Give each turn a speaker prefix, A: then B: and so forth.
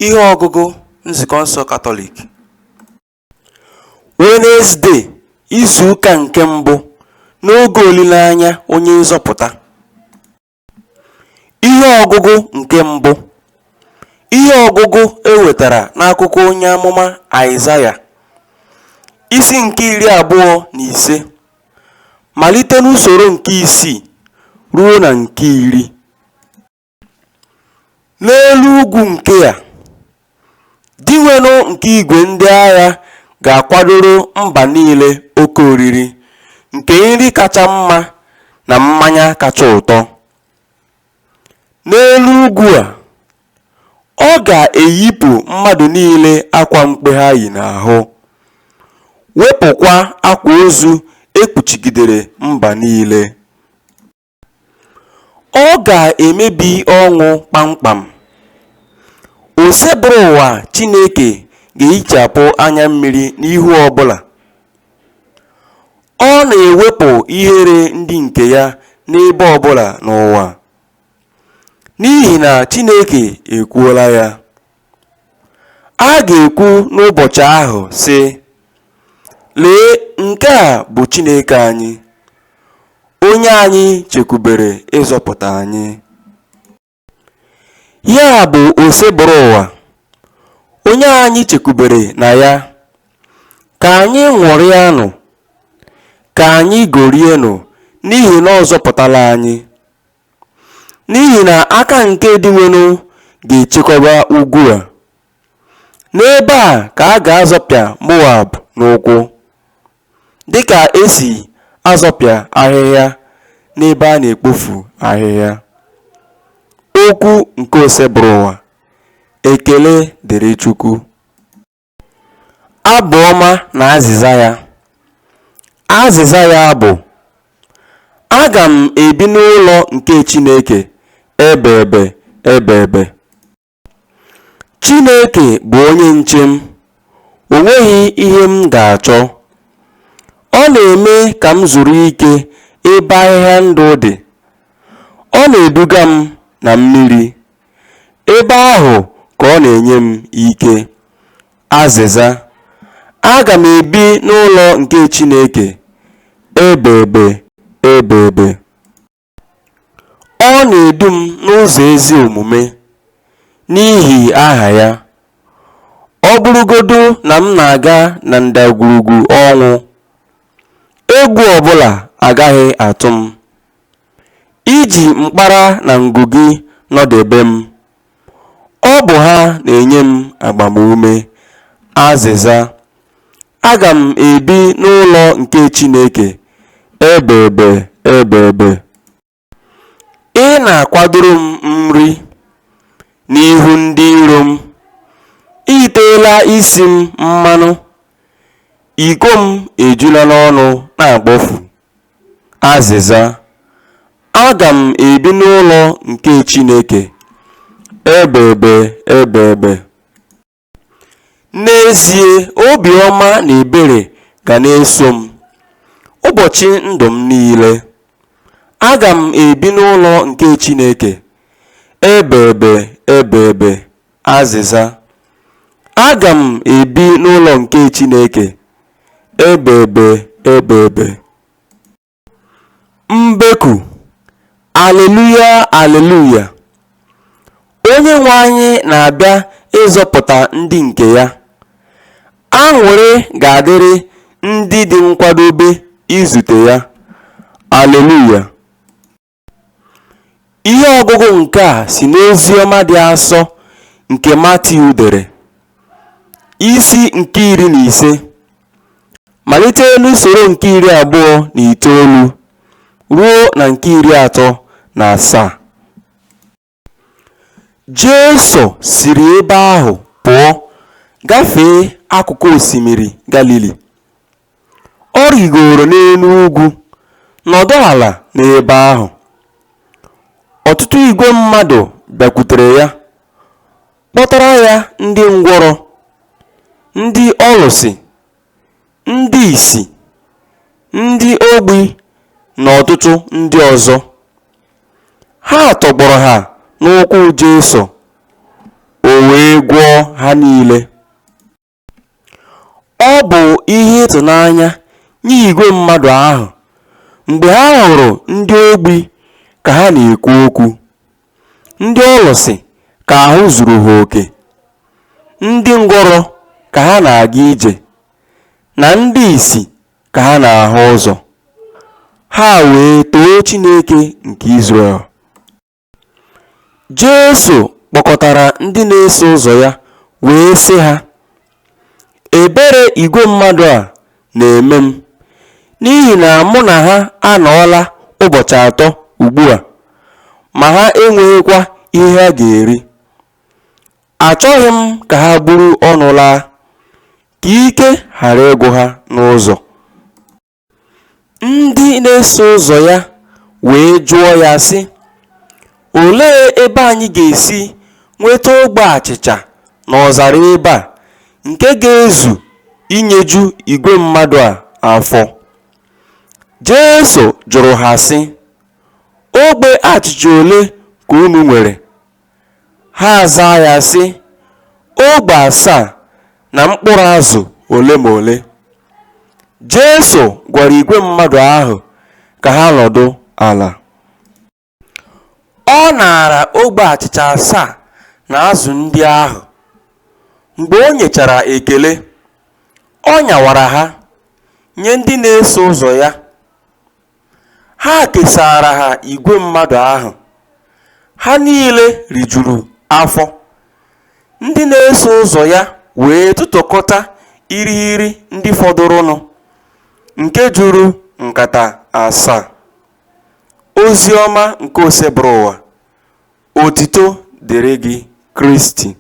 A: Ihe ọgụgụ nzukọ nsọ Katọlik. Wenezde, Izuụka nke mbụ n'oge olile anya onye nzọpụta. Ihe ọgụgụ nke mbụ. Ihe ọgụgụ ewetara n'akụkọ onye amụma Aịzaya, isi nke 25, malite n'usoro nke 6 ruo na nke 10. N'elu ugwu nke ya, diwenụ nke igwe ndị agha ga-akwadoro mba niile oke oriri nke nri kacha mma na mmanya kacha ụtọ. N'elu ugwu a, ọ ga-eyipụ mmadụ niile akwa mkpe ha yi n'ahụ, wepụkwa akwa ozu ekpuchigidere mba niile. Ọ ga-emebi ọṅụ kpamkpam. Osebụrụ ụwa Chineke ga-ehichapụ anya mmiri n'ihu ọbụla. Ọ na-ewepụ ihere ndị nke ya n'ebe ọbụla n'ụwa, n'ihi na Chineke ekwuola ya. A ga-ekwu n'ụbọchị ahụ sị, lee, nke a bụ Chineke anyị, onye anyị chekwubere ịzọpụta anyị. Ya bụ osebụrụ ụwa, onye anyị chekwubere na ya. Ka anyị ṅụrịanụ, ka anyị gorienụ, n'ihi na ọ zọpụtala anyị. N'ihi na aka nke dịwenụ ga-echekwa ugwu a. N'ebe a ka a ga-azọpịa Moab n'ụkwụ, dịka esi azọpịa ahịhịa n'ebe a na-ekpofu ahịhịa. Okwu nke osebụrụ ụwa. Ekele dịrị Chukwu. Abụ ọma na azịza ya. Azịza ya bụ: aga m ebi n'ụlọ nke Chineke ebe ebe. Chineke bụ onye nche m, o nweghị ihe m ga-achọ. Ọ na-eme ka m zuru ike ebe ahịhịa ndụ dị. Ọ na-eduga m na mmiri, ebe ahụ ka ọ na-enye m ike. Azịza: aga m ebi n'ụlọ nke Chineke ebe ebe. Ọ na-edu m n'ụzọ ezi omume n'ihi aha ya. Ọ bụrụgodu na m na-aga na ndagwurugwu ọnwụ, egwu ọbụla agaghị atụ m. Iji mkpara na ngụ gị nọdebe m. Ọ bụ ha na-enye m agbamume. Azịza: aga m ebi n'ụlọ nke Chineke ebe ebe. Ị na-akwadoro m nri n'ihu ndị iro m. Ị teela isi m mmanụ, iko m ejula n'ọnụ na-akpọfu. Azịza: aga m ebi n'ụlọ nke Chineke ebe ebe. N'ezie, obiọma na ebere ga na-eso m ụbọchị ndụ m niile. Aga m ebi n'ụlọ nke Chineke ebe ebe. Azịza: aga m ebi n'ụlọ nke Chineke ebe ebe. Mbeku. Aleluya, aleluya. Onye nwe anyị na-abịa ịzọpụta ndị nke ya. Aṅụrị ga-adịrị ndị dị nkwadobe izute ya. Aleluya. Ihe ọgụgụ nke a si n'ozi ọma dị asọ nke Matiu dere, isi nke 15, malite n'usoro nke 29 ruo na nke 37. Jesu siri ebe ahụ pụọ gafee akụkụ osimiri Galili. Ọ rigoro n'elu ugwu nọdụ ala n'ebe ahụ. Ọtụtụ igwe mmadụ bịakwutere ya, kpọtara ya ndị ngwọrọ, ndị ọlụsị, ndị ìsì, ndị ogbi na ọtụtụ ndị ọzọ. Ha tọgbọrọ ha n'ụkwụ Jesu, o wee gwọọ ha niile. Ọ bụ ihe ịtụnanya nye igwe mmadụ ahụ mgbe ha hụrụ ndị ogbi ka ha na-ekwu okwu, ndị ọlụsị ka ahụ zuru ha oke, ndị ngwọrọ ka ha na-aga ije, na ndị ìsì ka ha na-ahụ ụzọ. Ha wee too Chineke nke Izrel. Jesu kpọkọtara ndị na-eso ụzọ ya wee sị ha, ebere igwe mmadụ a na-eme m, n'ihi na mụ na ha anọọla ụbọchị 3 ugbu a, ma ha enweghịkwa ihe ha ga-eri. Achọghị m ka ha buru ọnụ laa, ka ike ghara ịgwụ ha n'ụzọ. Ndị na-eso ụzọ ya wee jụọ ya sị, olee ebe anyị ga-esi nweta ogbe achịcha n'ọzara ebe a nke ga-ezu inyeju igwe mmadụ a afọ? Jesu jụrụ ha sị, ogbe achịcha ole ka unu nwere? Ha zaa ya sị, ogbe 7 na mkpụrụ azụ ole ma ole. Jesu gwara igwe mmadụ ahụ ka ha nọdụ ala. Ọ naara ogbe achịcha 7 na azụ ndị ahụ. Mgbe o nyechara ekele, ọ nyawara ha nye ndị na-eso ụzọ ya. Ha kesara ha igwe mmadụ ahụ. Ha niile rijuru afọ. Ndị na-eso ụzọ ya wee tụtụkọta irighiri ndị fọdụrụnụ, nke juru nkata 7. Ozi ọma nke ose bụrụ ụwa. Otito dịrị gị, Kristi.